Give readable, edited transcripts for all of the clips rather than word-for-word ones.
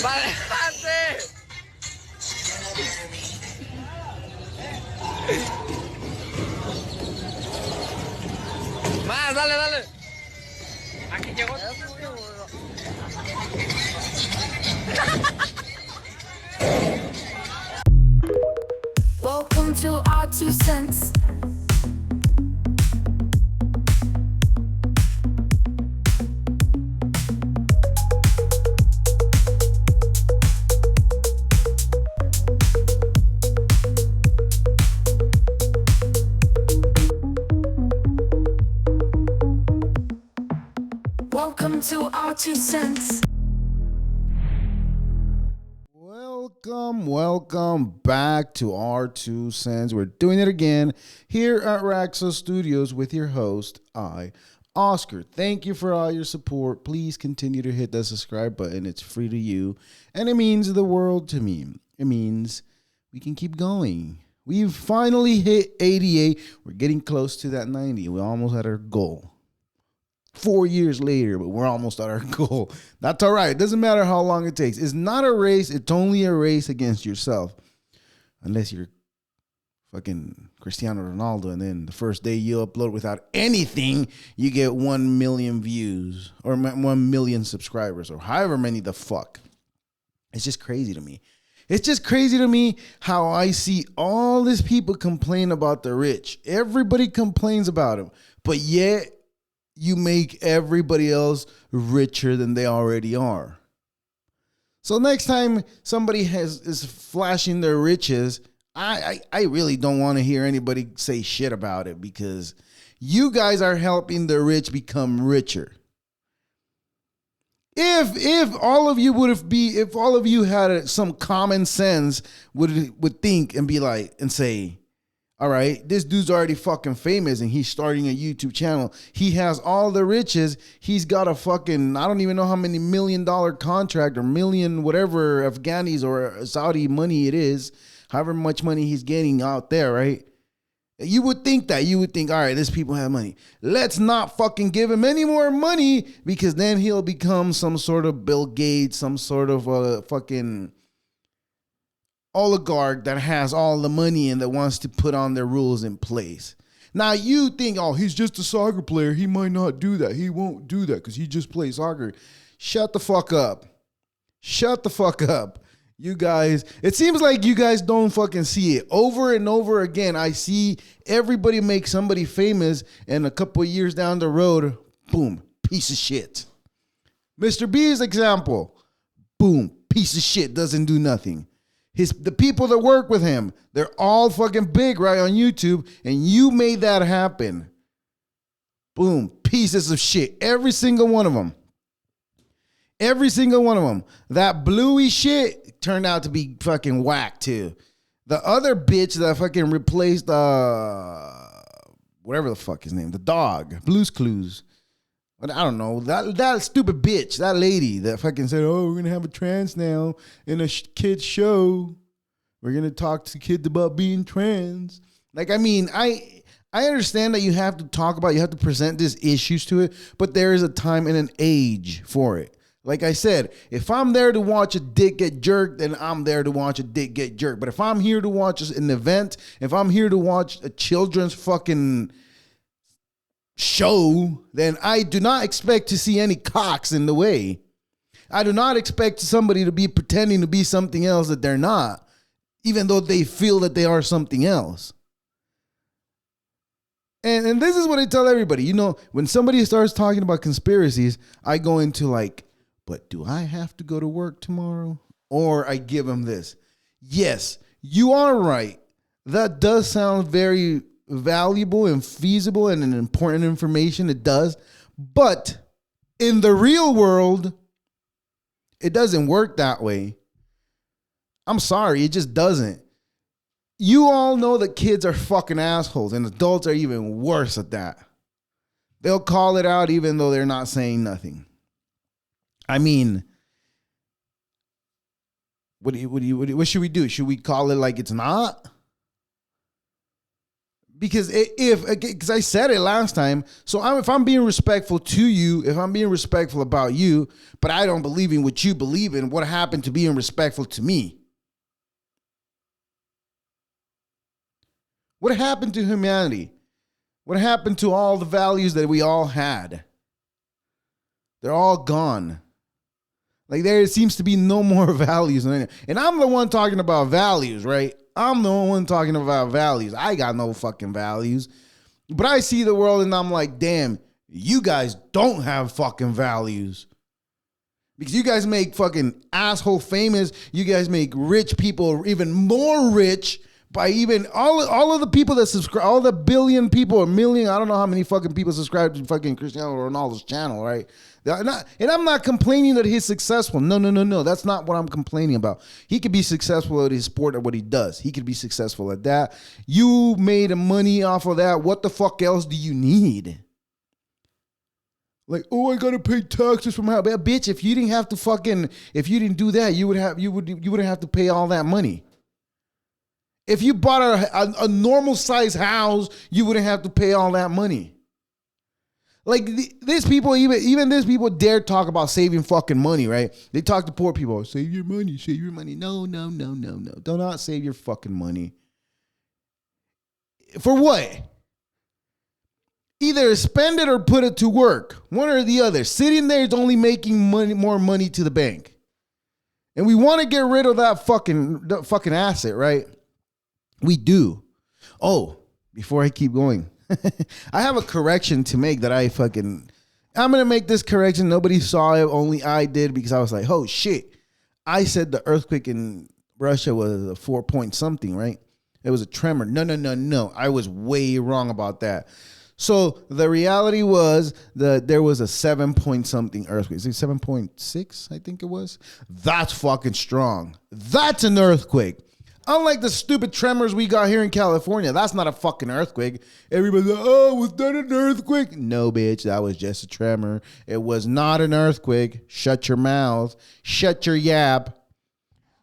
¡Bastante! Más, dale, dale. Aquí llegó. Welcome to our 2 cents. Welcome to our 2 cents. Welcome back to our 2 cents. We're doing it again here at Raxo Studios with your host, Oscar. Thank you for all your support. Please continue to hit that subscribe button. It's free to you, and it means the world to me. It means we can keep going. We've finally hit 88. We're getting close to that 90. We almost had our goal. 4 years later, but we're almost at our goal. That's all right. It doesn't matter how long it takes. It's not a race. It's only a race against yourself. Unless you're fucking Cristiano Ronaldo, and then the first day you upload without anything, you get 1 million views or 1 million subscribers or however many the fuck. It's just crazy to me. It's just crazy to me how I see all these people complain about the rich. Everybody complains about them, but yet you make everybody else richer than they already are. So next time somebody is flashing their riches, I really don't want to hear anybody say shit about it, because you guys are helping the rich become richer. If all of you had some common sense, would think and be like and say, all right, this dude's already fucking famous and he's starting a YouTube channel. He has all the riches. He's got a fucking, I don't even know how many $1 million contract or million whatever Afghanis or Saudi money it is, however much money he's getting out there, right? You would think that. You would think, all right, these people have money. Let's not fucking give him any more money, because then he'll become some sort of Bill Gates, some sort of fucking oligarch that has all the money and that wants to put on their rules in place. Now you think, oh, he's just a soccer player. He might not do that. He won't do that because he just plays soccer. Shut the fuck up. Shut the fuck up. You guys, it seems like you guys don't fucking see it. Over and over again, I see everybody make somebody famous, and a couple of years down the road, boom, piece of shit. Mr. B's example, boom, piece of shit, doesn't do nothing. The people that work with him, they're all fucking big right on YouTube, and you made that happen. Boom, pieces of shit. Every single one of them. Every single one of them. That bluey shit turned out to be fucking whack too. The other bitch that fucking replaced whatever the fuck his name, the dog, Blue's Clues. But I don't know, that stupid bitch, that lady that fucking said, oh, we're going to have a trans now in a kid's show. We're going to talk to kids about being trans. Like, I mean, I understand that you have to talk about, you have to present these issues to it, but there is a time and an age for it. Like I said, if I'm there to watch a dick get jerked, then I'm there to watch a dick get jerked. But if I'm here to watch an event, if I'm here to watch a children's fucking show, then I do not expect to see any cocks in the way. I do not expect somebody to be pretending to be something else that they're not, even though they feel that they are something else. And this is what I tell everybody. You know, when somebody starts talking about conspiracies, I go into like, but do I have to go to work tomorrow? Or I give them this. Yes, you are right. That does sound very valuable and feasible and an important information. It does. But in the real world, it doesn't work that way. I'm sorry, it just doesn't. You all know that kids are fucking assholes, and adults are even worse at that. They'll call it out even though they're not saying nothing. I mean, what should we do? Should we call it like it's not? Because because I said it last time, so if I'm being respectful to you, if I'm being respectful about you, but I don't believe in what you believe in, what happened to being respectful to me? What happened to humanity? What happened to all the values that we all had? They're all gone. Like there seems to be no more values. And I'm the one talking about values, right? I'm the one talking about values. I got no fucking values. But I see the world and I'm like, damn, you guys don't have fucking values. Because you guys make fucking asshole famous. You guys make rich people even more rich by even all of the people that subscribe, all the billion people or million, I don't know how many fucking people subscribe to fucking Cristiano Ronaldo's channel, right? And I'm not complaining that he's successful. No. That's not what I'm complaining about. He could be successful at his sport or what he does. He could be successful at that. You made money off of that. What the fuck else do you need? Like, oh, I gotta pay taxes from my bitch. If you didn't have to fucking, if you didn't do that, you wouldn't have to pay all that money. If you bought a normal size house, you wouldn't have to pay all that money. Like these people, even these people dare talk about saving fucking money, right? They talk to poor people, save your money, save your money. No. Do not save your fucking money. For what? Either spend it or put it to work. One or the other. Sitting there is only making more money to the bank. And we want to get rid of that fucking asset, right? We do. Oh, before I keep going, I have a correction to make that I'm going to make this correction. Nobody saw it. Only I did because I was like, oh shit. I said the earthquake in Russia was a 4 point something, right? It was a tremor. No. I was way wrong about that. So the reality was that there was a 7 point something earthquake. Is it 7.6? I think it was. That's fucking strong. That's an earthquake. Unlike the stupid tremors we got here in California, that's not a fucking earthquake. Everybody's like, oh, was that an earthquake? No, bitch, that was just a tremor. It was not an earthquake. Shut your mouth. Shut your yap.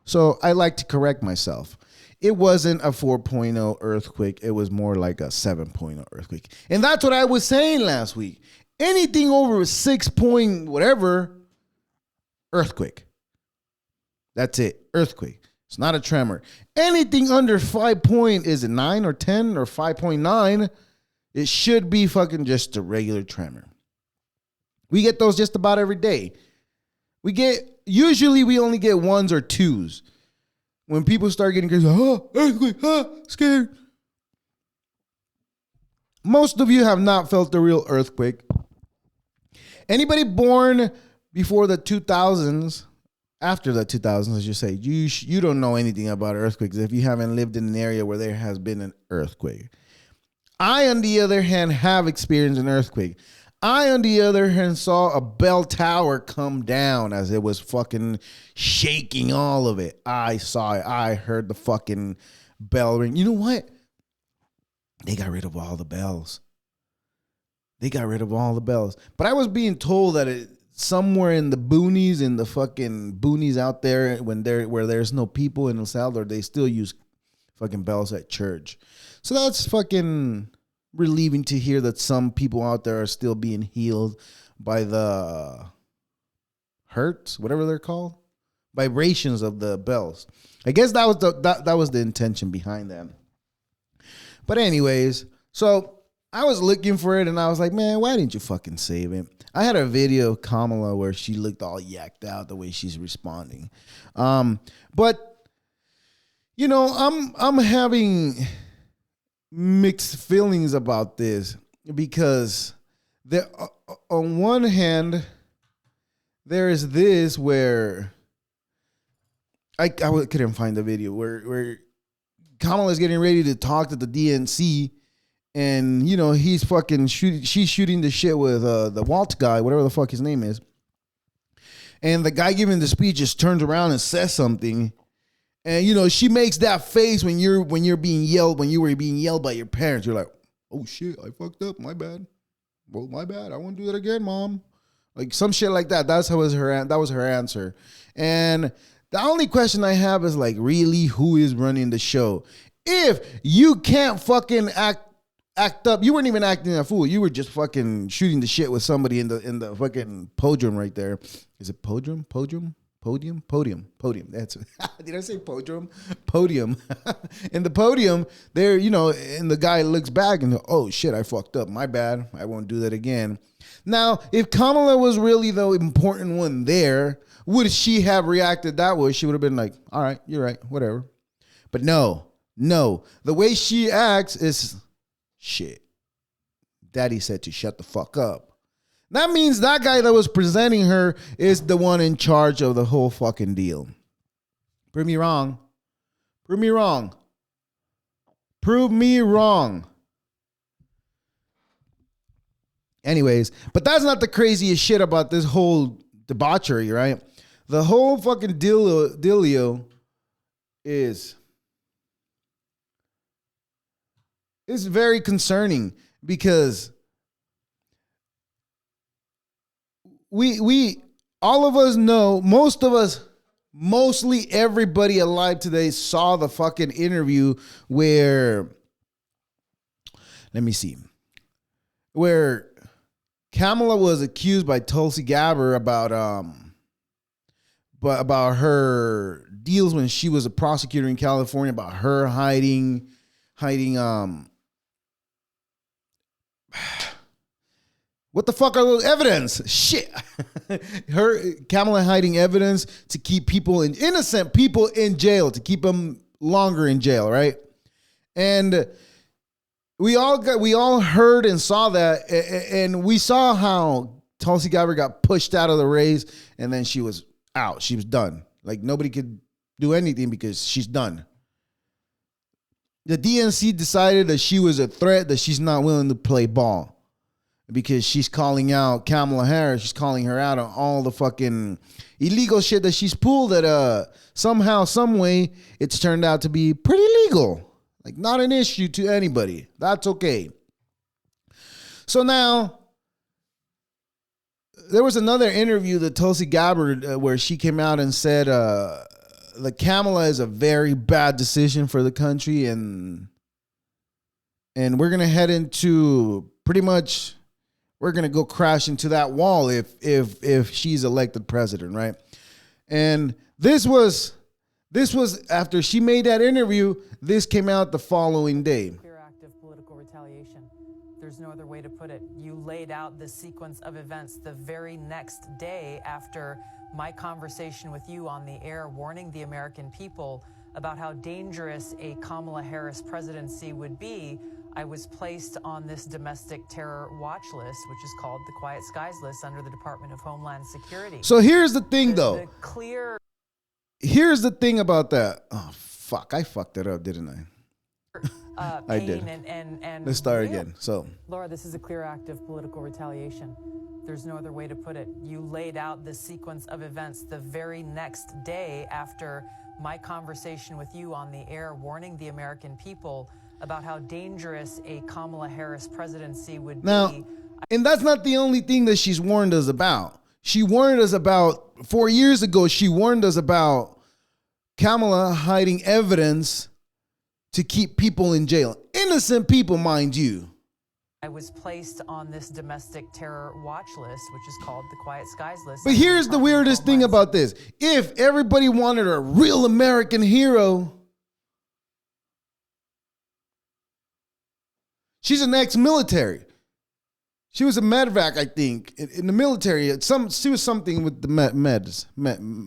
So I like to correct myself. It wasn't a 4.0 earthquake. It was more like a 7.0 earthquake. And that's what I was saying last week. Anything over a 6 point whatever, earthquake. That's it, earthquake. It's not a tremor. Anything under 5 point, is it 9 or 10 or 5.9? It should be fucking just a regular tremor. We get those just about every day. Usually we only get ones or twos. When people start getting crazy, oh, earthquake, scared. Most of you have not felt the real earthquake. Anybody born before the 2000s, after the 2000s, as you say, you don't know anything about earthquakes if you haven't lived in an area where there has been an earthquake. I, on the other hand, have experienced an earthquake. I, on the other hand, saw a bell tower come down as it was fucking shaking all of it. I saw it. I heard the fucking bell ring. You know what? They got rid of all the bells. But I was being told that somewhere in the boonies, in the fucking boonies out there, where there's no people in El Salvador, they still use fucking bells at church. So that's fucking relieving to hear that some people out there are still being healed by the hertz, whatever they're called, vibrations of the bells. I guess that was the intention behind that. But anyways, so I was looking for it and I was like, man, why didn't you fucking save it? I had a video of Kamala where she looked all yacked out the way she's responding. But you know, I'm having mixed feelings about this because there, on one hand, there is this where I couldn't find the video where Kamala's getting ready to talk to the DNC, and you know he's fucking shooting. She's shooting the shit with the Walt guy, whatever the fuck his name is, and the guy giving the speech just turns around and says something. And you know, she makes that face when you were being yelled by your parents. You're like, oh shit, I fucked up. My bad. Well, my bad. I won't do that again, mom. Like some shit like that. That was her answer. And the only question I have is like, really, who is running the show? If you can't fucking act act up. You weren't even acting a fool. You were just fucking shooting the shit with somebody in the fucking podium right there. Is it podium? Podium. That's did I say podium? Podium. In the podium, there, you know, and the guy looks back and, oh shit, I fucked up. My bad. I won't do that again. Now, if Kamala was really the important one there, would she have reacted that way? She would have been like, all right, you're right, whatever. But no. The way she acts is, shit, Daddy said to shut the fuck up. That means that guy that was presenting her is the one in charge of the whole fucking deal. Prove me wrong. Anyways, but that's not the craziest shit about this whole debauchery, right? The whole fucking dealio is very concerning because we all of us know, most of us, mostly everybody alive today saw the fucking interview where, let me see, where Kamala was accused by Tulsi Gabbard about her deals when she was a prosecutor in California, about her hiding what the fuck are those evidence? Shit. Kamala hiding evidence to keep innocent people in jail, to keep them longer in jail, right? And we all heard and saw that, and we saw how Tulsi Gabbard got pushed out of the race, and then she was out. She was done. Like, nobody could do anything because she's done. The DNC decided that she was a threat, that she's not willing to play ball. Because she's calling out Kamala Harris. She's calling her out on all the fucking illegal shit that she's pulled that somehow, some way, it's turned out to be pretty legal. Like, not an issue to anybody. That's okay. So now, there was another interview that Tulsi Gabbard where she came out and said that Kamala is a very bad decision for the country, and we're going to head into pretty much... we're going to go crash into that wall if she's elected president, right? And this was after she made that interview. This came out the following day. Clear act of political retaliation. There's no other way to put it. You laid out the sequence of events the very next day after my conversation with you on the air, warning the American people about how dangerous a Kamala Harris presidency would be. I was placed on this domestic terror watch list, which is called the Quiet Skies list under the Department of Homeland Security. So here's the thing, though. Here's the thing about that. Oh, fuck. I fucked it up, didn't I? I did. And let's start again. So, Laura, this is a clear act of political retaliation. There's no other way to put it. You laid out the sequence of events the very next day after my conversation with you on the air, warning the American people about how dangerous a Kamala Harris presidency would be. And that's not the only thing that she's warned us about. She warned us about, 4 years ago, she warned us about Kamala hiding evidence to keep people in jail. Innocent people, mind you. I was placed on this domestic terror watch list, which is called the Quiet Skies list. But here's the weirdest thing about this. If everybody wanted a real American hero, she's an ex-military. She was a medvac, I think, in the military. She was something with the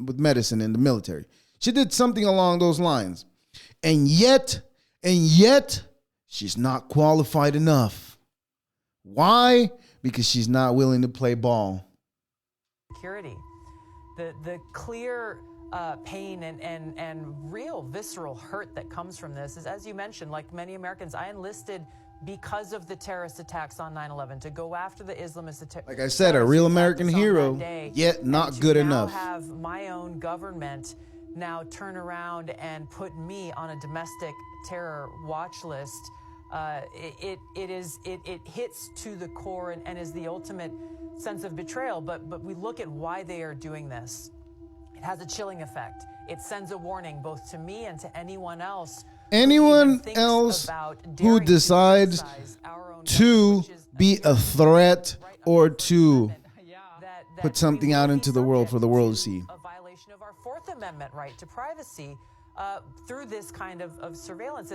with medicine in the military. She did something along those lines. And yet, she's not qualified enough. Why? Because she's not willing to play ball. Security. The clear pain and real visceral hurt that comes from this is, as you mentioned, like many Americans, I enlisted because of the terrorist attacks on 9/11 to go after the Islamist like I said, a real American hero, yet not good enough. Have my own government now turn around and put me on a domestic terror watch list. It hits to the core and is the ultimate sense of betrayal. But we look at why they are doing this. It has a chilling effect. It sends a warning both to me and to anyone else anyone else who decides to be a threat or to put something out into the world for the world to see. A violation of our Fourth Amendment right to privacy through this kind of surveillance.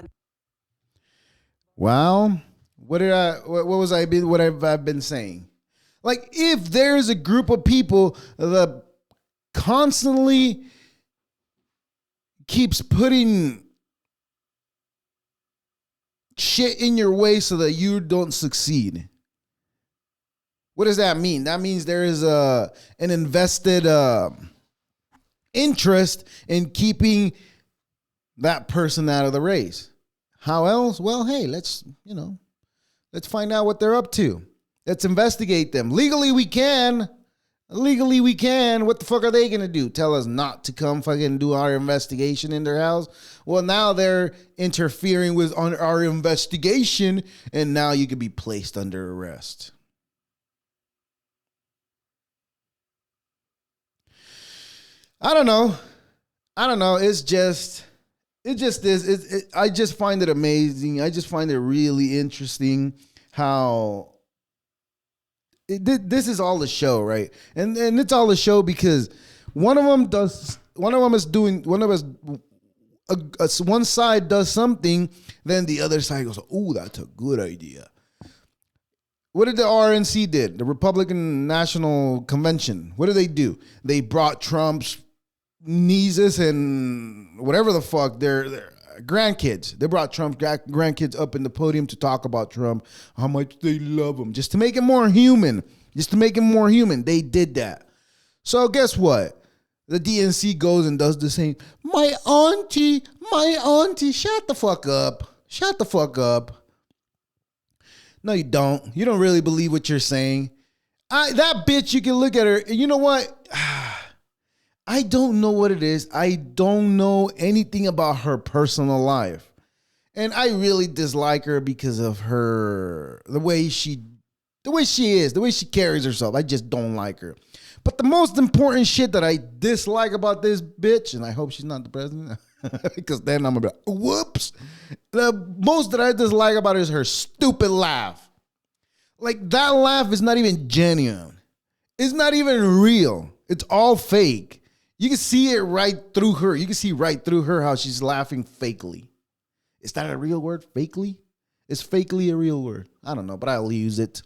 Well, what have I been saying? Like, if there's a group of people that constantly keeps putting shit in your way so that you don't succeed, what does that mean? That means there is an invested interest in keeping that person out of the race. How else? Well, hey, let's find out what they're up to. Let's investigate them. Legally, we can. What the fuck are they going to do? Tell us not to come fucking do our investigation in their house? Well, now they're interfering with our investigation, and now you could be placed under arrest. I don't know. It's just is. I just find it amazing. I just find it really interesting how this is all a show, right? And it's all a show because one side does something, then the other side goes, "Oh, that's a good idea." What did the RNC did? The Republican National Convention. What did they do? They brought Trump's nieces and whatever the fuck, their grandkids. They brought Trump's grandkids up in the podium to talk about Trump, how much they love him, just to make him more human. They did that. So guess what? The DNC goes and does the same. My auntie, shut the fuck up. No, you don't. You don't really believe what you're saying. That bitch, you can look at her. You know what? I don't know what it is. I don't know anything about her personal life. And I really dislike her because of the way she is, the way she carries herself. I just don't like her. But the most important shit that I dislike about this bitch, and I hope she's not the president, because then I'm gonna be like, whoops. The most that I dislike about her is her stupid laugh. Like, that laugh is not even genuine. It's not even real. It's all fake. You can see it right through her. You can see right through her how she's laughing fakely. Is that a real word? Fakely? Is fakely a real word? I don't know, but I'll use it.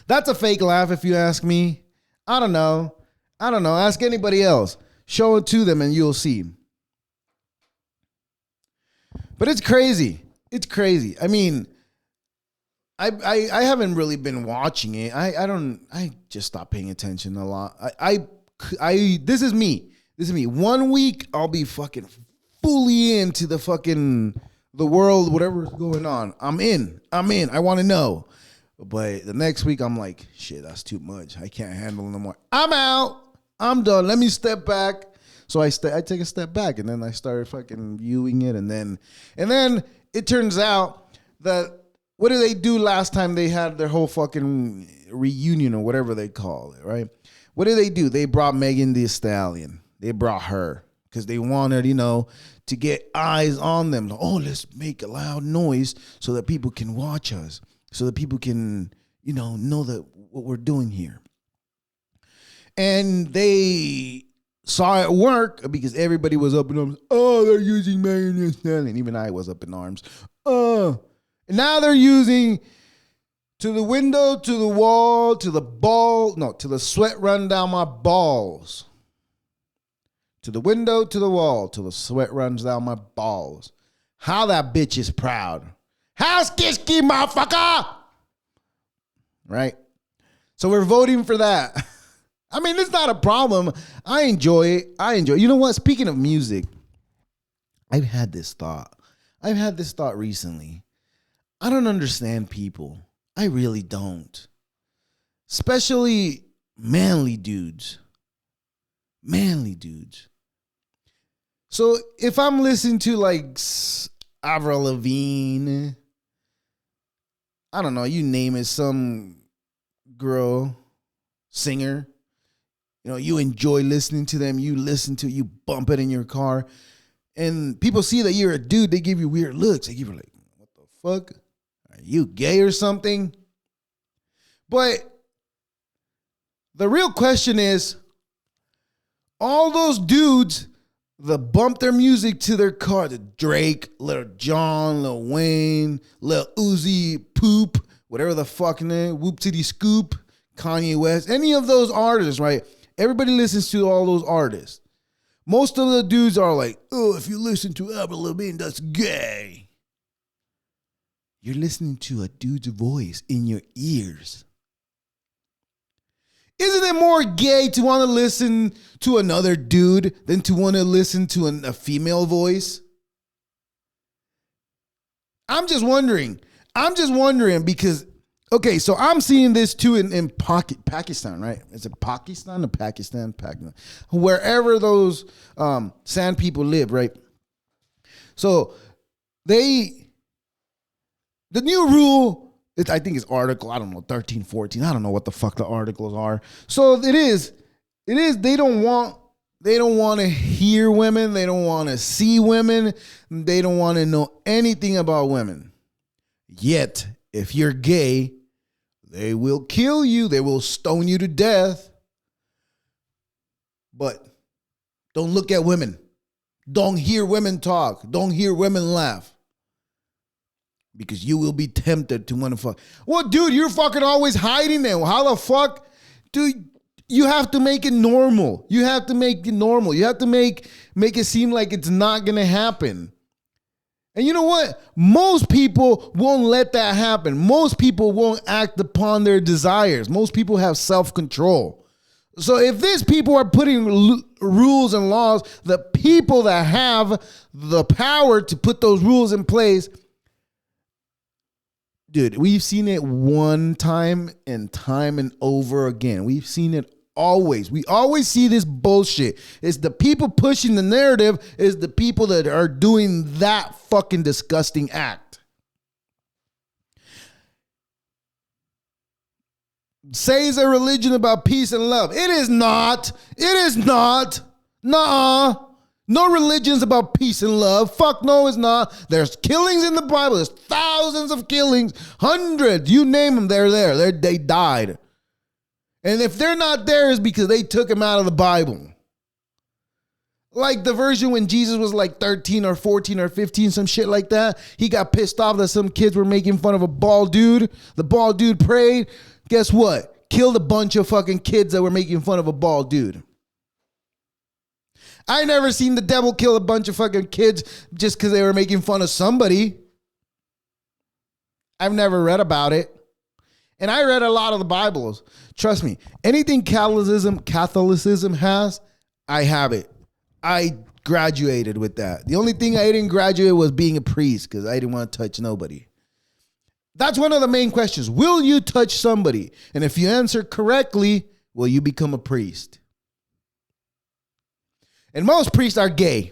That's a fake laugh if you ask me. I don't know. Ask anybody else. Show it to them and you'll see. But it's crazy. I mean, I haven't really been watching it. I just stopped paying attention a lot. This is me. 1 week I'll be fucking fully into the world, whatever's going on. I'm in. I want to know. But the next week I'm like, shit, that's too much. I can't handle it no more. I'm out. I'm done. Let me step back. So I take a step back, and then I started fucking viewing it, and then it turns out that what did they do last time they had their whole fucking reunion or whatever they call it, right? What did they do? They brought Megan Thee Stallion. They brought her because they wanted, to get eyes on them. Oh, let's make a loud noise so that people can watch us, so that people can, know that what we're doing here. And they saw it work because everybody was up in arms. Oh, they're using Megan Thee Stallion. Even I was up in arms. And now they're using to the window, to the wall, to the sweat run down my balls. To the window, to the wall, till the sweat runs down my balls. How that bitch is proud. How's Kishki, motherfucker? Right? So we're voting for that. I mean, it's not a problem. I enjoy it. You know what? Speaking of music, I've had this thought recently. I don't understand people. I really don't. Especially manly dudes. So if I'm listening to like Avril Lavigne, I don't know, you name it, some girl, singer, you enjoy listening to them, you bump it in your car, and people see that you're a dude, they give you weird looks. They give you like, what the fuck? Are you gay or something? But the real question is, all those dudes that bump their music to their car, the Drake, Lil Jon, Lil Wayne, Lil Uzi, Poop, whatever the fucking name, Whoop Titty Scoop, Kanye West, any of those artists, right? Everybody listens to all those artists. Most of the dudes are like, oh, if you listen to Avril Lavigne, that's gay. You're listening to a dude's voice in your ears. Isn't it more gay to want to listen to another dude than to want to listen to a female voice? I'm just wondering because, okay, so I'm seeing this too in Pakistan, right? Is it Pakistan or Pakistan? Pakistan. Wherever those sand people live, right? So the new rule, I think it's article, I don't know, 13, 14. I don't know what the fuck the articles are. So it is, they don't want to hear women. They don't want to see women. They don't want to know anything about women. Yet, if you're gay, they will kill you. They will stone you to death. But don't look at women. Don't hear women talk. Don't hear women laugh. Because you will be tempted to want to fuck. Well, dude, you're fucking always hiding them. How the fuck? Dude, you have to make it normal. You have to make it normal. You have to make it seem like it's not going to happen. And you know what? Most people won't let that happen. Most people won't act upon their desires. Most people have self-control. So if these people are putting rules and laws, the people that have the power to put those rules in place, dude, we've seen it one time and over again. We've seen it always. We always see this bullshit. It's the people pushing the narrative, is the people that are doing that fucking disgusting act. Say it's a religion about peace and love. It is not. It is not. Nuh-uh. No religion's about peace and love. Fuck no, it's not. There's killings in the Bible. There's thousands of killings. Hundreds. You name them, they're there. They died. And if they're not there, it's because they took them out of the Bible. Like the version when Jesus was like 13 or 14 or 15, some shit like that. He got pissed off that some kids were making fun of a bald dude. The bald dude prayed. Guess what? Killed a bunch of fucking kids that were making fun of a bald dude. I never seen the devil kill a bunch of fucking kids just because they were making fun of somebody. I've never read about it. And I read a lot of the Bibles. Trust me, anything Catholicism has, I have it. I graduated with that. The only thing I didn't graduate was being a priest because I didn't want to touch nobody. That's one of the main questions. Will you touch somebody? And if you answer correctly, will you become a priest? And most priests are gay.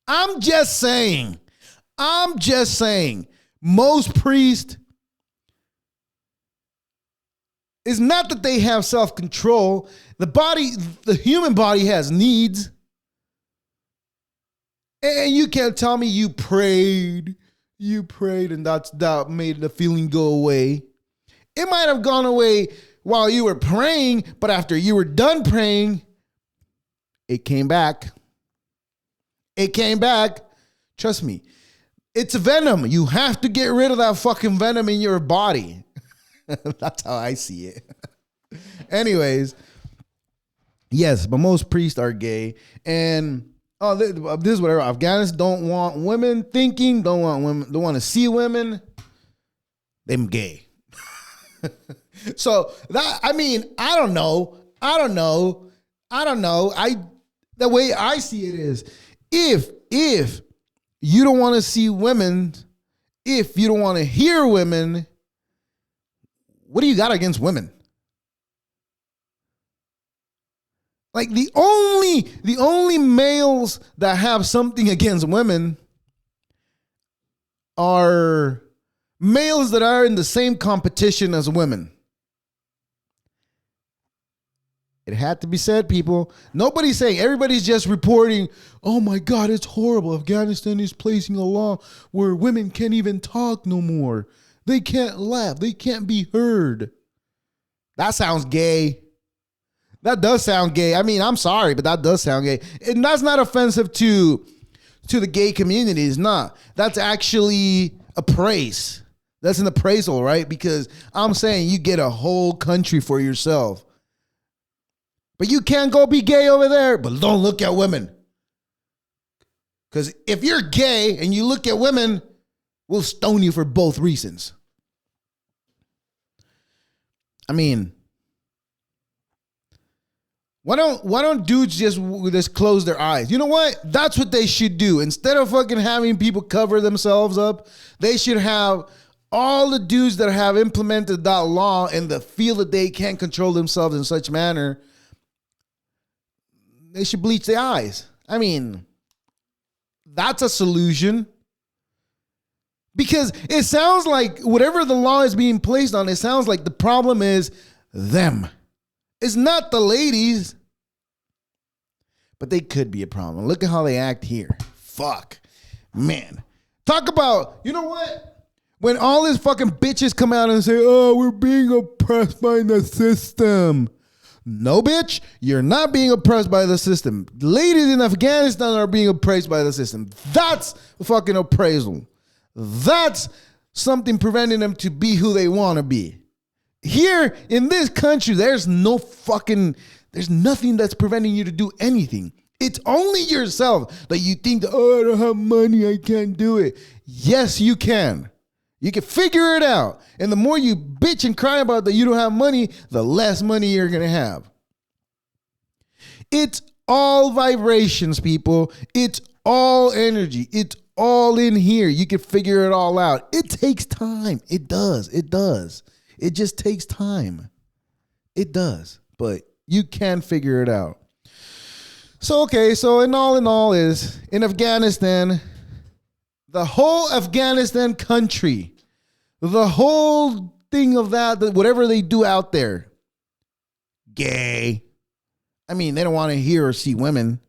I'm just saying. Most priests, it's not that they have self-control. The human body has needs. And you can't tell me you prayed and that made the feeling go away. It might have gone away while you were praying, but after you were done praying, it came back. Trust me. It's venom. You have to get rid of that fucking venom in your body. That's how I see it. Anyways, yes, but most priests are gay. And this is whatever. Afghanistan don't want women thinking, don't want to see women. Them gay. So that, I mean, I don't know. The way I see it is, if you don't want to see women, if you don't want to hear women, what do you got against women? Like the only males that have something against women are males that are in the same competition as women. It had to be said, people. Nobody's saying, everybody's just reporting, oh my God, it's horrible. Afghanistan is placing a law where women can't even talk no more. They can't laugh. They can't be heard. That sounds gay. That does sound gay. I mean, I'm sorry, but that does sound gay. And that's not offensive to the gay community. It's not. That's actually a praise. That's an appraisal, right? Because I'm saying you get a whole country for yourself. But you can't go be gay over there, but don't look at women. Because if you're gay and you look at women, we'll stone you for both reasons. I mean, why don't dudes just close their eyes? You know what? That's what they should do. Instead of fucking having people cover themselves up, they should have all the dudes that have implemented that law and that feel that they can't control themselves in such manner, they should bleach their eyes. I mean, that's a solution. Because it sounds like whatever the law is being placed on, it sounds like the problem is them. It's not the ladies. But they could be a problem. Look at how they act here. Fuck. Man. Talk about, you know what? When all these fucking bitches come out and say, oh, we're being oppressed by the system. No, bitch, you're not being oppressed by the system. Ladies in Afghanistan are being oppressed by the system. That's fucking appraisal. That's something preventing them to be who they want to be. Here in this country, there's nothing that's preventing you to do anything. It's only yourself that you think, oh, I don't have money, I can't do it. Yes, you can. You can figure it out. And the more you bitch and cry about that you don't have money, the less money you're going to have. It's all vibrations, people. It's all energy. It's all in here. You can figure it all out. It takes time. It does. It does. It just takes time. It does. But you can figure it out. So, okay. So in all is in Afghanistan, the whole Afghanistan country, the whole thing of that whatever they do out there, gay. I mean, they don't want to hear or see women.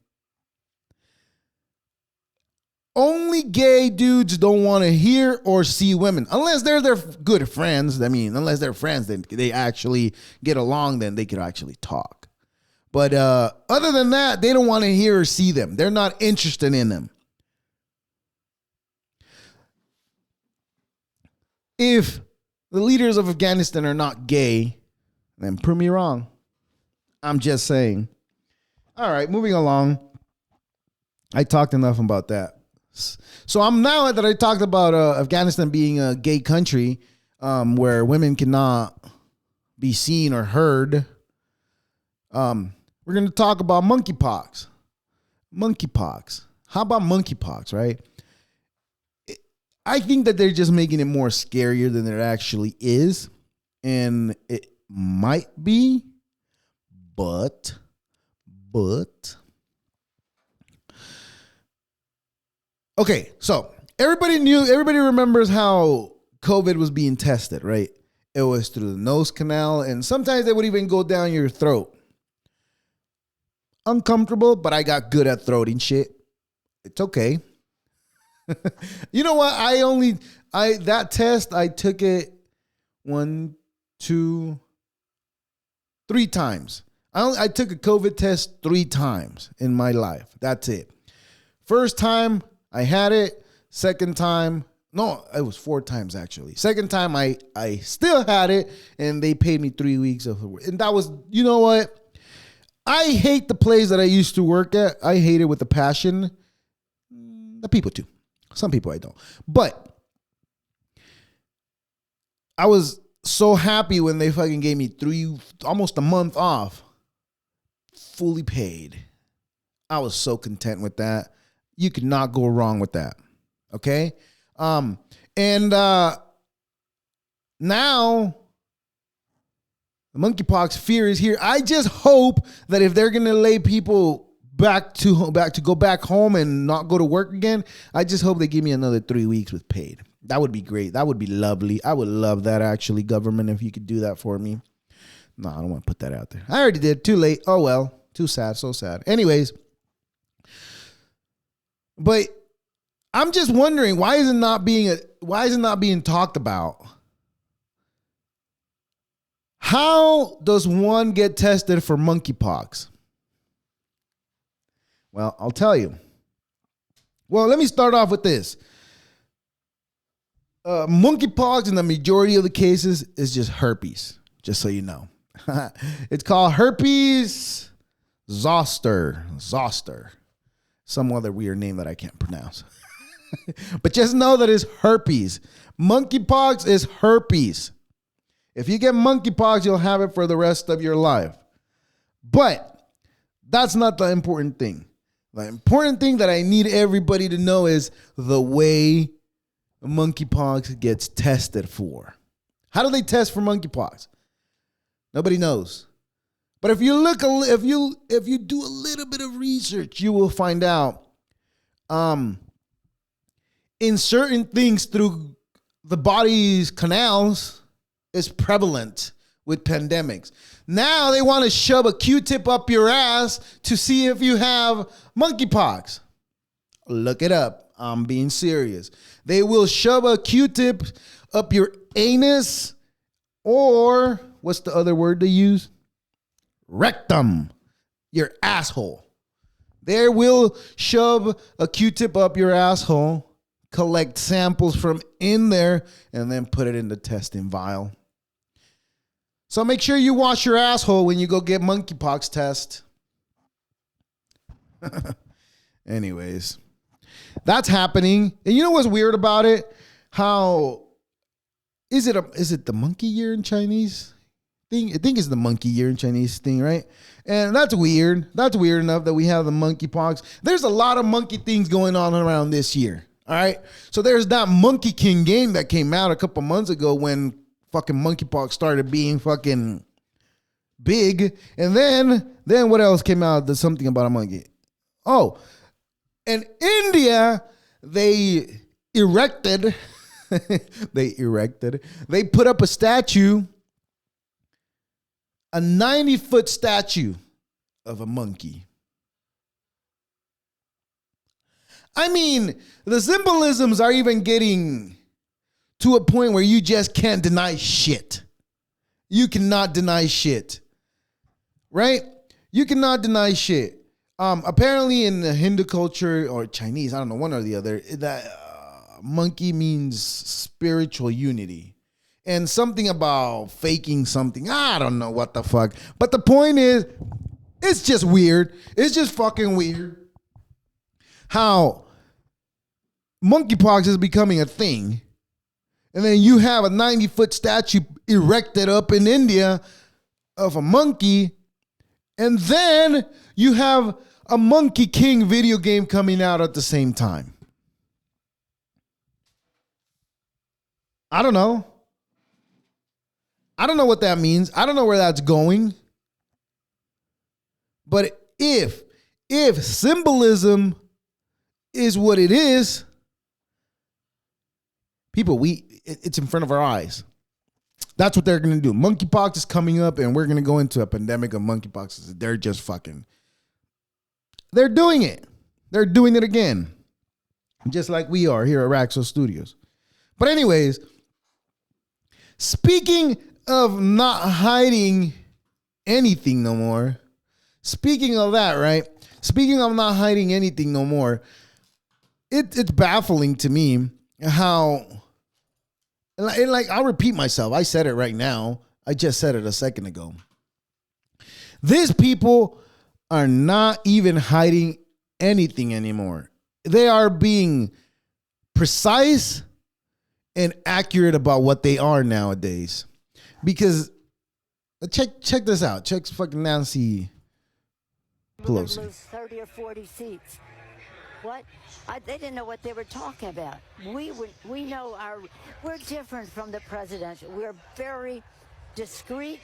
Only gay dudes don't want to hear or see women. Unless they're their good friends. I mean, unless they're friends, then they actually get along, then they could actually talk. But other than that, they don't want to hear or see them. They're not interested in them. If the leaders of Afghanistan are not gay, then prove me wrong. I'm just saying. All right, moving along. I talked enough about that. So I'm now that I talked about Afghanistan being a gay country where women cannot be seen or heard. We're going to talk about monkeypox. Monkeypox. How about monkeypox, right? I think that they're just making it more scarier than it actually is. And it might be, but okay, so everybody remembers how COVID was being tested, right? It was through the nose canal, and sometimes they would even go down your throat. Uncomfortable, but I got good at throating shit. It's okay. You know what? That test, I took it 1, 2, 3 times. I took a COVID test 3 times in my life. That's it. First time I had it. Second time, no, it was 4 times actually. Second time I still had it, and they paid me 3 weeks of work. And that was, you know what? I hate the place that I used to work at. I hate it with a passion. The people too. Some people I don't. But I was so happy when they fucking gave me almost a month off. Fully paid. I was so content with that. You could not go wrong with that. Okay? Now the monkeypox fear is here. I just hope that if they're going to lay people back to go back home and not go to work again, I just hope they give me another 3 weeks with paid. That would be great. That would be lovely. I would love that, actually, government, if you could do that for me. No, I don't want to put that out there. I already did. Too late. Oh, well. Too sad. So sad. Anyways. But I'm just wondering, why is it not being talked about? How does one get tested for monkeypox? Well, I'll tell you. Well, let me start off with this. Monkeypox in the majority of the cases is just herpes, just so you know. It's called herpes zoster. Some other weird name that I can't pronounce. But just know that it's herpes. Monkeypox is herpes. If you get monkeypox, you'll have it for the rest of your life. But that's not the important thing. The important thing that I need everybody to know is the way monkeypox gets tested for. How do they test for monkeypox? Nobody knows. But if you look, if you do a little bit of research, you will find out in certain things through the body's canals is prevalent with pandemics. Now they want to shove a Q-tip up your ass to see if you have monkeypox. Look it up. I'm being serious. They will shove a Q-tip up your anus, or what's the other word they use? Rectum, your asshole. They will shove a Q-tip up your asshole, collect samples from in there, and then put it in the testing vial. So make sure you wash your asshole when you go get monkeypox test. Anyways, that's happening. And you know what's weird about it? How is it the monkey year in Chinese thing? I think it's the monkey year in Chinese thing, right? And that's weird. That's weird enough that we have the monkeypox. There's a lot of monkey things going on around this year. All right. So there's that Monkey King game that came out a couple months ago when fucking monkeypox started being fucking big. And then what else came out? There's something about a monkey. Oh, in India, they put up a statue, a 90-foot statue of a monkey. I mean, the symbolisms are even getting to a point where you just can't deny shit. You cannot deny shit. Right? You cannot deny shit. Apparently in the Hindu culture or Chinese, I don't know, one or the other, that monkey means spiritual unity. And something about faking something. I don't know what the fuck. But the point is, it's just weird. It's just fucking weird how monkeypox is becoming a thing. And then you have a 90-foot statue erected up in India of a monkey. And then you have a Monkey King video game coming out at the same time. I don't know. I don't know what that means. I don't know where that's going. But if symbolism is what it is, people, it's in front of our eyes. That's what they're going to do. Monkeypox is coming up, and we're going to go into a pandemic of monkeypox. They're just fucking, they're doing it. They're doing it again. Just like we are here at Raxo Studios. But anyways, speaking of not hiding anything no more, speaking of that, right? Speaking of not hiding anything no more, it's baffling to me how, like, I'll repeat myself. I said it right now. I just said it a second ago. These people are not even hiding anything anymore. They are being precise and accurate about what they are nowadays. Because check this out. Check fucking Nancy Pelosi. Lose 30 or 40 seats. What? They didn't know what they were talking about. We know we're different from the presidential. We're very discreet.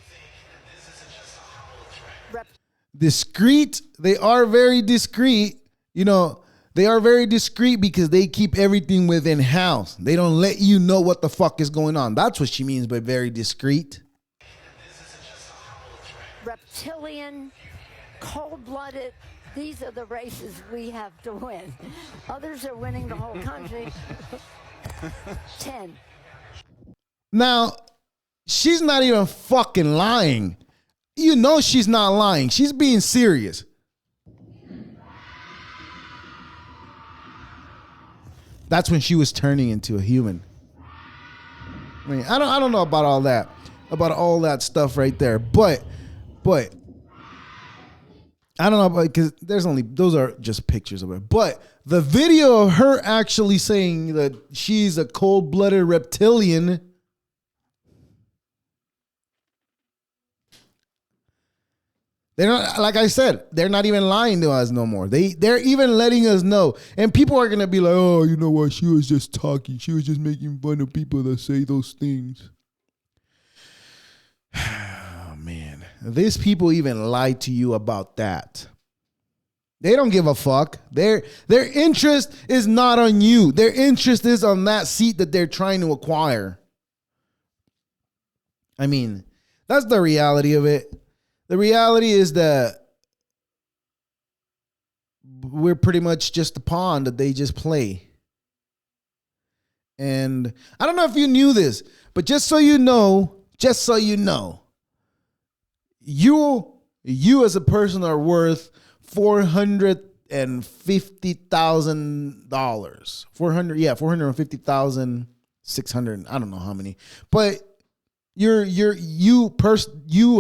Discreet. They are very discreet. You know, they are very discreet because they keep everything within house. They don't let you know what the fuck is going on. That's what she means by very discreet. reptilian, cold-blooded. These are the races we have to win. Others are winning the whole country. 10. Now, she's not even fucking lying. You know she's not lying. She's being serious. That's when she was turning into a human. I mean, I don't know about all that stuff right there, but I don't know, because those are just pictures of her. But the video of her actually saying that she's a cold-blooded reptilian, they're not, like I said, they're not even lying to us no more. They're even letting us know. And people are gonna be like, oh, you know what? She was just talking. She was just making fun of people that say those things. Oh man. These people even lied to you about that. They don't give a fuck. Their interest is not on you. Their interest is on that seat that they're trying to acquire. I mean, that's the reality of it. The reality is that we're pretty much just a pawn that they just play. And I don't know if you knew this, but just so you know, you as a person are worth $450,000. $450,600. I don't know how many, but you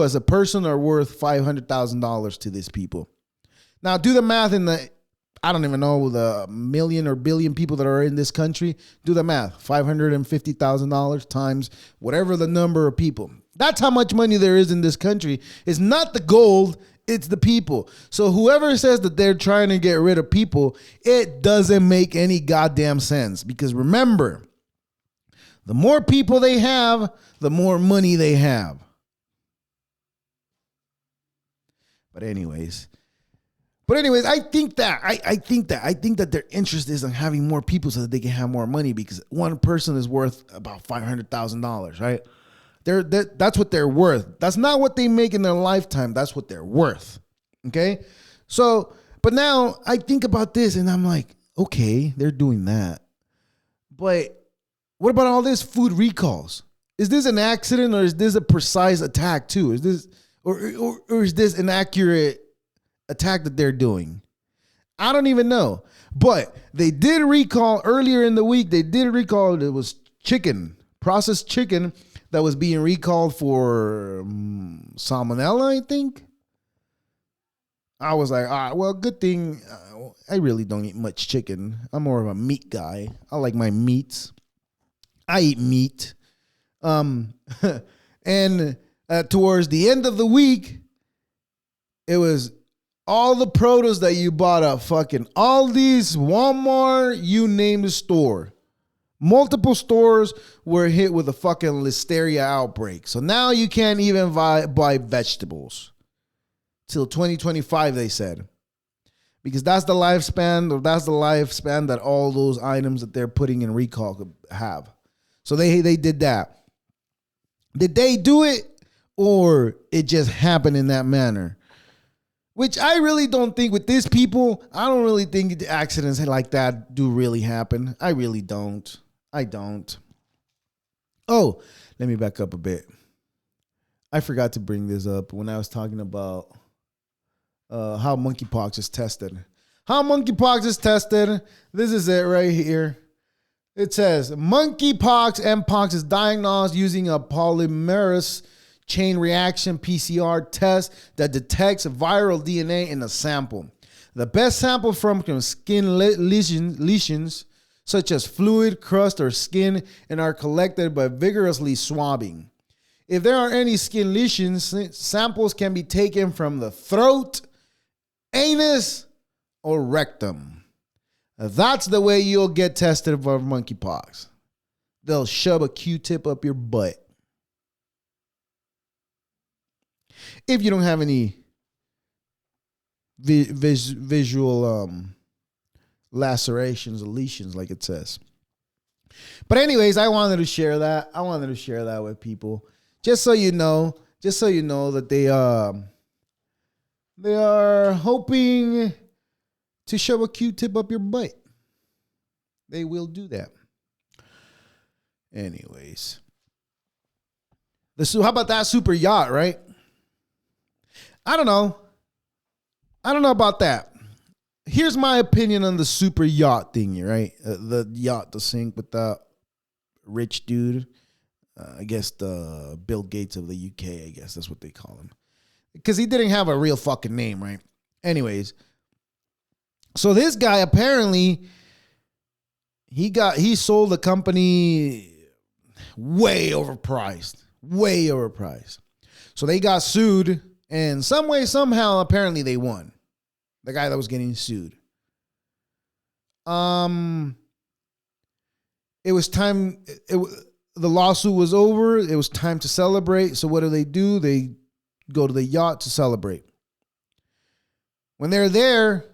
as a person are worth $500,000 to these people. Now do the math I don't even know the million or billion people that are in this country. Do the math. $550,000 times whatever the number of people. That's how much money there is in this country. It's not the gold, it's the people. So whoever says that they're trying to get rid of people, it doesn't make any goddamn sense. Because remember, the more people they have, the more money they have. But anyways, I think that their interest is in having more people so that they can have more money, because one person is worth about $500,000, right? That's what they're worth. That's not what they make in their lifetime. That's what they're worth. Okay? So, but now I think about this and I'm like, okay, they're doing that. But what about all this food recalls? Is this an accident or is this a precise attack too? Is this or is this an accurate attack that they're doing? I don't even know. But they did recall earlier in the week. They did recall it was chicken, processed chicken that was being recalled for salmonella, I think. I was like, well, good thing. I really don't eat much chicken. I'm more of a meat guy. I like my meats. I eat meat. And towards the end of the week, it was all the produce that you bought at fucking Aldi's, Walmart, you name the store. Multiple stores were hit with a fucking listeria outbreak. So now you can't even buy vegetables till 2025, they said. Because that's the lifespan that all those items that they're putting in recall could have. So they did that. Did they do it or it just happened in that manner? Which I really don't think with these people, I don't really think accidents like that do really happen. I really don't. I don't. Oh, let me back up a bit. I forgot to bring this up when I was talking about how monkeypox is tested. How monkeypox is tested. This is it right here. It says monkeypox, mpox is diagnosed using a polymerase chain reaction PCR test that detects viral DNA in a sample. The best sample from skin lesions such as fluid, crust, or skin, and are collected by vigorously swabbing. If there are any skin lesions, samples can be taken from the throat, anus, or rectum. That's the way you'll get tested for monkeypox. They'll shove a Q-tip up your butt. If you don't have any visual lacerations or lesions, like it says. But anyways, I wanted to share that with people, just so you know that They are hoping to shove a Q-tip up your butt. They will do that. Anyways. How about that super yacht, right? I don't know. I don't know about that. Here's my opinion on the super yacht thing, right? The yacht to sink with the rich dude. I guess the Bill Gates of the UK, I guess that's what they call him. Because he didn't have a real fucking name, right? Anyways. So this guy apparently, he sold the company way overpriced. Way overpriced. So they got sued, and some way, somehow, apparently they won. The guy that was getting sued. It was time. The lawsuit was over. It was time to celebrate. So what do? They go to the yacht to celebrate. When they're there,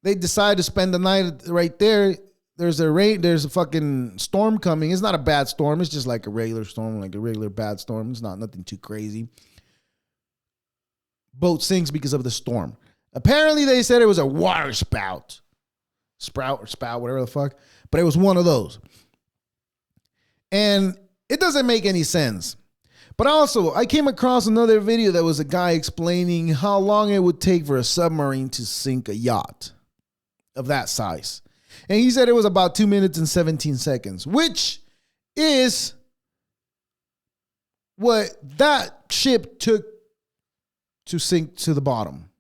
they decide to spend the night right there. There's a fucking storm coming. It's not a bad storm. It's just like a regular storm, like a regular bad storm. It's not nothing too crazy. Boat sinks because of the storm. Apparently, they said it was a water spout. Sprout or spout, whatever the fuck. But it was one of those. And it doesn't make any sense. But also, I came across another video that was a guy explaining how long it would take for a submarine to sink a yacht of that size. And he said it was about 2 minutes and 17 seconds, which is what that ship took to sink to the bottom.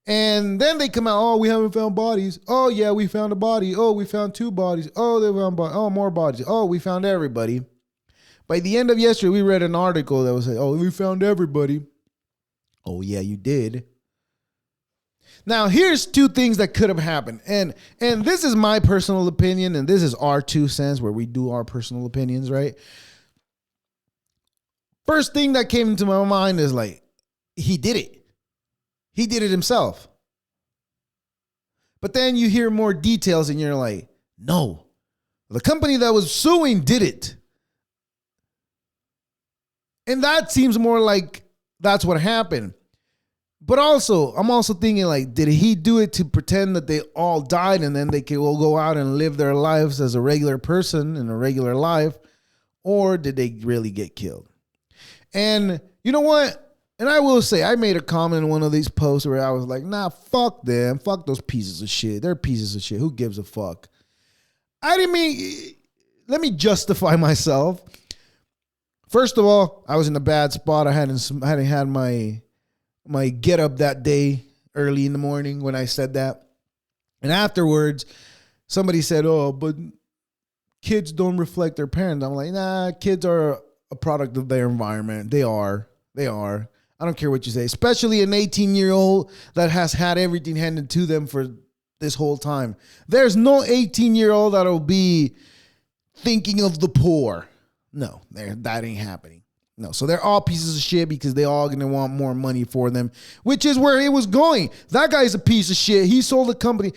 And then they come out, oh, we haven't found bodies. Oh, yeah, we found a body. Oh, we found 2 bodies. Oh, they found more bodies. Oh, we found everybody. By the end of yesterday, we read an article that was like, oh, we found everybody. Oh, yeah, you did. Now, here's 2 things that could have happened. And this is my personal opinion, and this is our 2 cents where we do our personal opinions, right? First thing that came into my mind is like, he did it. He did it himself. But then you hear more details and you're like, no, the company that was suing did it. And that seems more like that's what happened. But also, I'm also thinking like, did he do it to pretend that they all died and then they can all go out and live their lives as a regular person in a regular life? Or did they really get killed? And you know what? And I will say, I made a comment in one of these posts where I was like, nah, fuck them. Fuck those pieces of shit. They're pieces of shit. Who gives a fuck? I didn't mean, let me justify myself. First of all, I was in a bad spot. I hadn't had my get up that day early in the morning when I said that. And afterwards, somebody said, oh, but kids don't reflect their parents. I'm like, nah, kids are a product of their environment. They are. I don't care what you say, especially an 18-year-old that has had everything handed to them for this whole time. There's no 18-year-old that'll be thinking of the poor. No, that ain't happening. No, so they're all pieces of shit because they all going to want more money for them, which is where it was going. That guy's a piece of shit. He sold a company.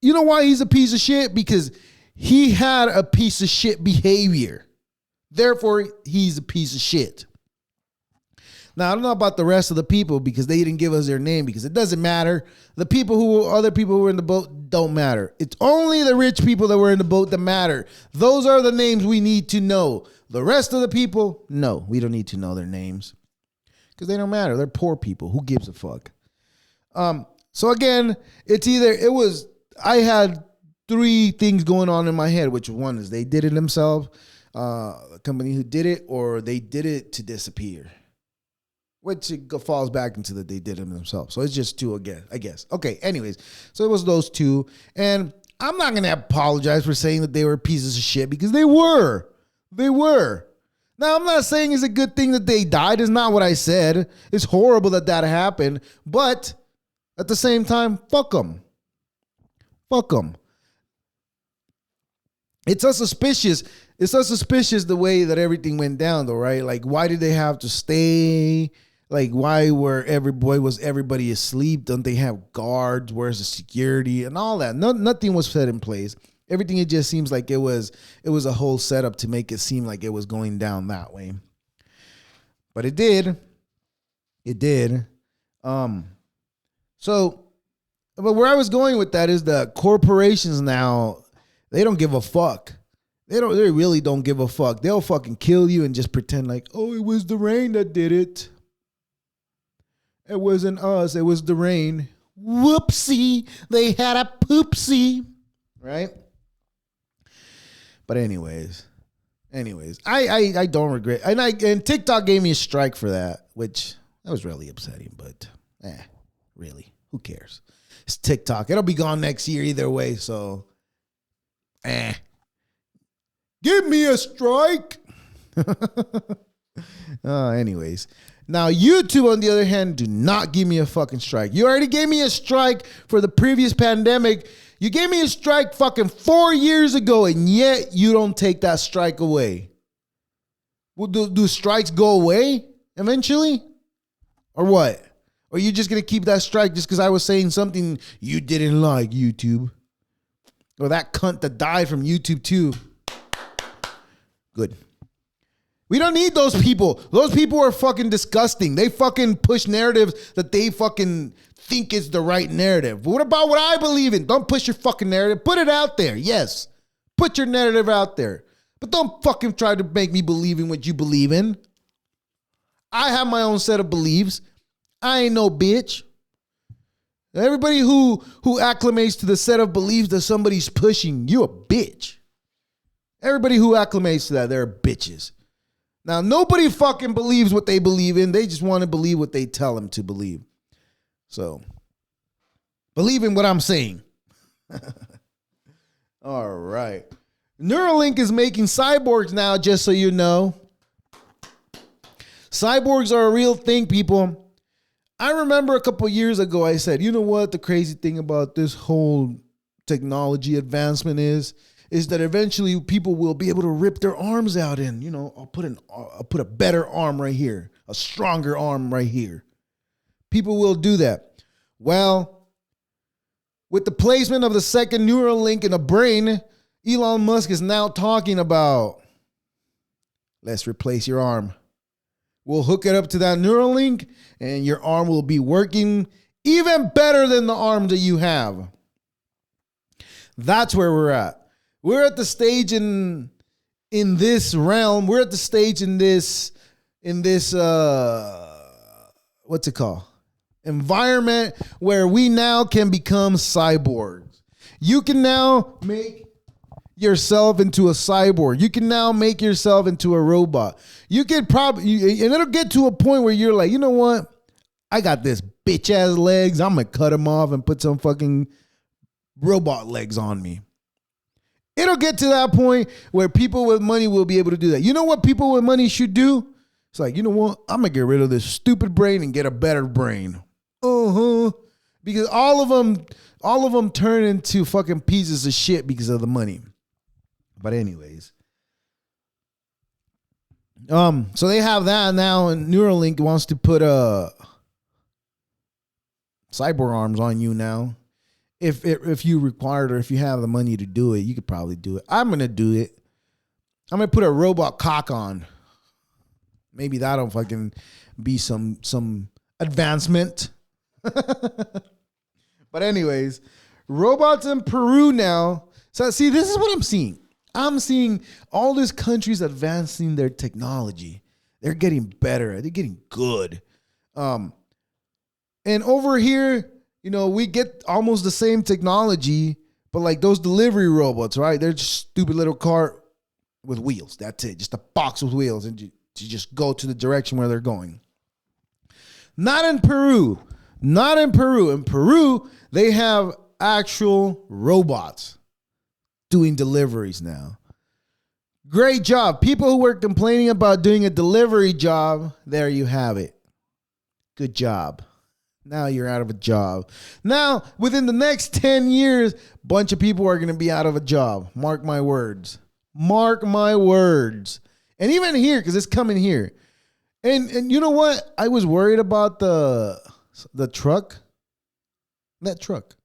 You know why he's a piece of shit? Because he had a piece of shit behavior. Therefore, he's a piece of shit. Now, I don't know about the rest of the people because they didn't give us their name because it doesn't matter. Other people who were in the boat don't matter. It's only the rich people that were in the boat that matter. Those are the names we need to know. The rest of the people, no, we don't need to know their names because they don't matter. They're poor people. Who gives a fuck? So again, I had 3 things going on in my head, which one is they did it themselves, the company who did it, or they did it to disappear. Which it falls back into that they did it themselves. So it's just 2 again, I guess. Okay, anyways. So it was those 2. And I'm not going to apologize for saying that they were pieces of shit because they were. They were. Now, I'm not saying it's a good thing that they died. It's not what I said. It's horrible that happened. But at the same time, fuck them. Fuck them. It's so suspicious. It's so suspicious the way that everything went down, though, right? Like, why did they have to stay? Like, why was everybody asleep? Don't they have guards? Where's the security and all that? Nothing was set in place. Everything, it just seems like it was a whole setup to make it seem like it was going down that way. But it did. It did. So, but where I was going with that is the corporations now, they don't give a fuck. They really don't give a fuck. They'll fucking kill you and just pretend like, oh, it was the rain that did it. It wasn't us. It was the rain. Whoopsie. They had a poopsie. Right? But anyways, I don't regret. And TikTok gave me a strike for that, which that was really upsetting, but really, who cares? It's TikTok. It'll be gone next year either way, so give me a strike. Anyways. Now, YouTube, on the other hand, do not give me a fucking strike. You already gave me a strike for the previous pandemic. You gave me a strike fucking 4 years ago, and yet you don't take that strike away. Well, do strikes go away eventually? Or what? Or are you just going to keep that strike just because I was saying something you didn't like, YouTube? Or that cunt that died from YouTube too. Good. We don't need those people. Those people are fucking disgusting. They fucking push narratives that they fucking think is the right narrative. But what about what I believe in? Don't push your fucking narrative. Put it out there. Yes. Put your narrative out there. But don't fucking try to make me believe in what you believe in. I have my own set of beliefs. I ain't no bitch. Everybody who acclimates to the set of beliefs that somebody's pushing, you a bitch. Everybody who acclimates to that, they're bitches. Now, nobody fucking believes what they believe in. They just want to believe what they tell them to believe. So, believe in what I'm saying. All right. Neurolink is making cyborgs now, just so you know. Cyborgs are a real thing, people. I remember a couple years ago, I said, you know what the crazy thing about this whole technology advancement is that eventually people will be able to rip their arms out and, I'll put a better arm right here, a stronger arm right here. People will do that. Well, with the placement of the second Neurolink in a brain, Elon Musk is now talking about, let's replace your arm. We'll hook it up to that Neurolink and your arm will be working even better than the arm that you have. That's where we're at. We're at the stage in this realm. We're at the stage in this what's it called? Environment where we now can become cyborgs. You can now make yourself into a cyborg. You can now make yourself into a robot. You could probably, and it'll get to a point where you're like, you know what? I got this bitch ass legs. I'm gonna cut them off and put some fucking robot legs on me. It'll get to that point where people with money will be able to do that. You know what people with money should do? It's like, you know what? I'm going to get rid of this stupid brain and get a better brain. Because all of them turn into fucking pieces of shit because of the money. But anyways. So they have that now, and Neuralink wants to put cyborg arms on you now. If you require it or if you have the money to do it, you could probably do it. I'm going to do it. I'm going to put a robot cock on. Maybe that'll fucking be some advancement. But anyways, robots in Peru now. So see, this is what I'm seeing. I'm seeing all these countries advancing their technology. They're getting better. They're getting good. And over here, we get almost the same technology, but like those delivery robots, right? They're just stupid little car with wheels. That's it. Just a box with wheels, and you just go to the direction where they're going. Not in Peru. Not in Peru. In Peru, they have actual robots doing deliveries now. Great job. People who were complaining about doing a delivery job, there you have it. Good job. Now you're out of a job. Now, within the next 10 years, a bunch of people are going to be out of a job. Mark my words. Mark my words. And even here, because it's coming here. And you know what? I was worried about the truck. That truck.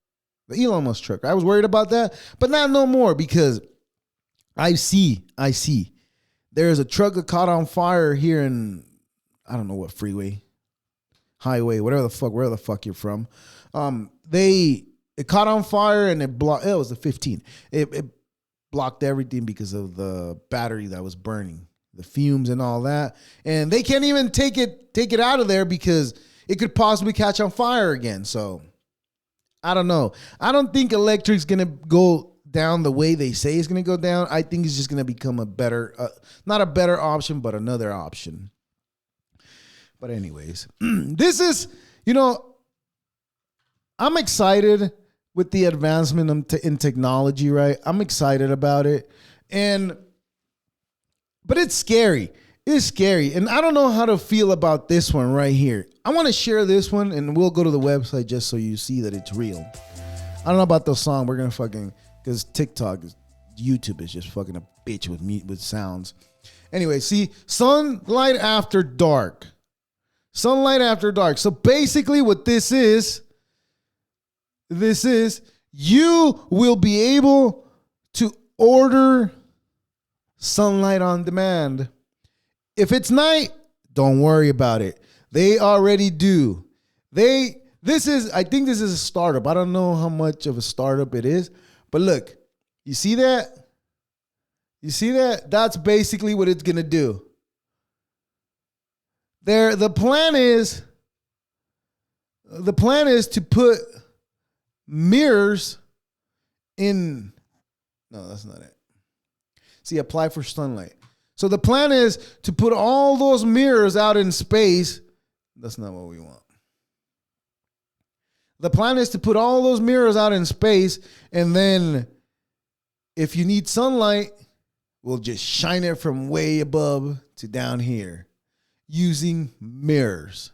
The Elon Musk truck. I was worried about that. But not no more, because I see. There's a truck that caught on fire here in, I don't know what freeway. highway, wherever the fuck you're from. It caught on fire and it blocked. It was the 15. It blocked everything because of the battery that was burning, the fumes and all that. And they can't even take it out of there because it could possibly catch on fire again. So I don't know. I don't think electric's gonna go down the way they say it's gonna go down. I think it's just gonna become a better, not a better option, but another option. But anyways, this is, I'm excited with the advancement in technology, right? I'm excited about it. But it's scary. It's scary. And I don't know how to feel about this one right here. I want to share this one and we'll go to the website just so you see that it's real. I don't know about the song. We're going to because YouTube is just fucking a bitch with sounds. Anyway, see, sunlight after dark. Sunlight after dark. So basically what this is you will be able to order sunlight on demand. If it's night, don't worry about it. They already do. I think this is a startup. I don't know how much of a startup it is, but look, you see that? You see that? That's basically what it's going to do. The plan is to put mirrors in. No, that's not it. See, apply for sunlight. So the plan is to put all those mirrors out in space. That's not what we want. The plan is to put all those mirrors out in space, and then if you need sunlight, we'll just shine it from way above to down here using mirrors.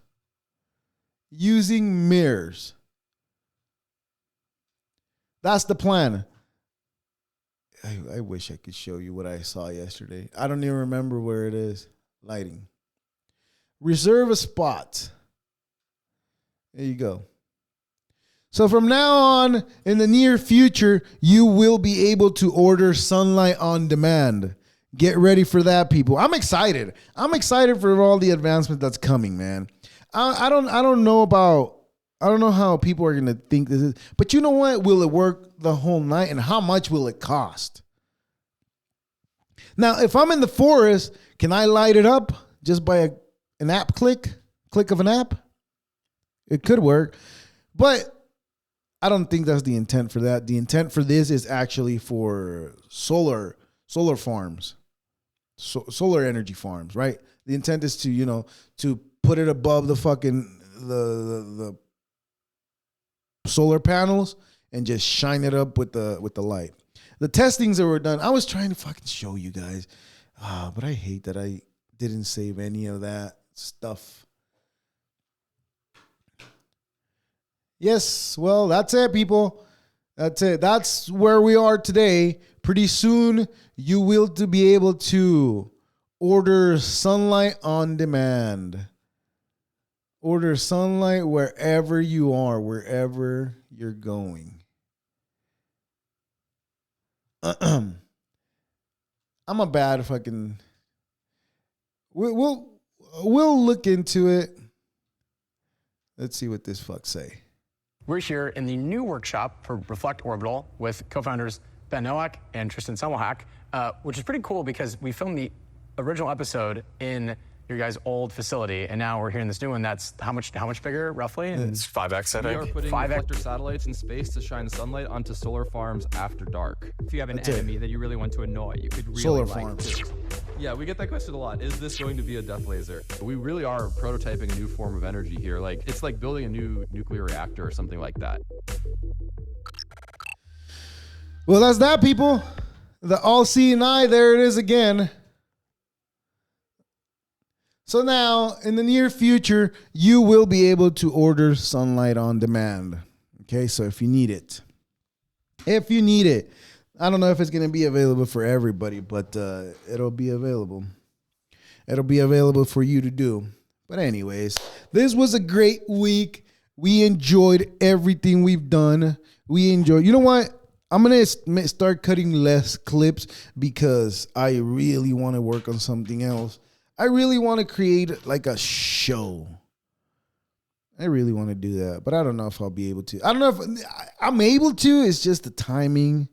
Using mirrors. That's the plan. I wish I could show you what I saw yesterday. I don't even remember where it is. Lighting. Reserve a spot. There you go. So from now on, in the near future, you will be able to order sunlight on demand. Get ready for that, people. I'm excited. I'm excited for all the advancement that's coming, man. I don't know how people are going to think this is. But you know what? Will it work the whole night? And how much will it cost? Now, if I'm in the forest, can I light it up just by an app click of an app? It could work. But I don't think that's the intent for that. The intent for this is actually for solar farms, solar energy farms, right? The intent is to, to put it above the fucking the solar panels and just shine it up with the light. The testings that were done, I was trying to fucking show you guys, but I hate that I didn't save any of that stuff. Yes, well, that's it, people. That's it. That's where we are today. Pretty soon, you will be able to order sunlight on demand. Order sunlight wherever you are, wherever you're going. I'm a bad fucking. We'll look into it. Let's see what this fuck say. We're here in the new workshop for Reflect Orbital with co-founders Ben Nowak and Tristan Semmelhack, which is pretty cool because we filmed the original episode in your guys' old facility, and now we're here in this new one. That's how much bigger, roughly? It's 5x, I think. We are putting reflector satellites in space to shine sunlight onto solar farms after dark. If you have an enemy that you really want to annoy, you could really Solar like farms. to. Yeah, we get that question a lot. Is this going to be a death laser? We really are prototyping a new form of energy here. It's like building a new nuclear reactor or something like that. Well, that's that, people. The all-seeing eye, there it is again. So now, in the near future, you will be able to order sunlight on demand. Okay, so if you need it. I don't know if it's going to be available for everybody, but it'll be available. It'll be available for you to do. But anyways, this was a great week. We enjoyed everything we've done. You know what? I'm going to start cutting less clips because I really want to work on something else. I really want to create like a show. I really want to do that, but I don't know if I'll be able to. I don't know if I'm able to. It's just the timing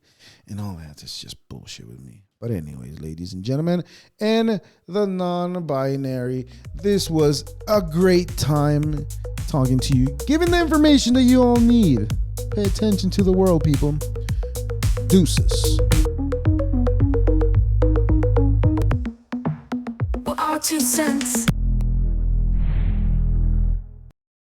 and all that. It's just bullshit with me. But anyways, ladies and gentlemen, and the non-binary, this was a great time talking to you, giving the information that you all need. Pay attention to the world, people. Deuces. Our 2 cents.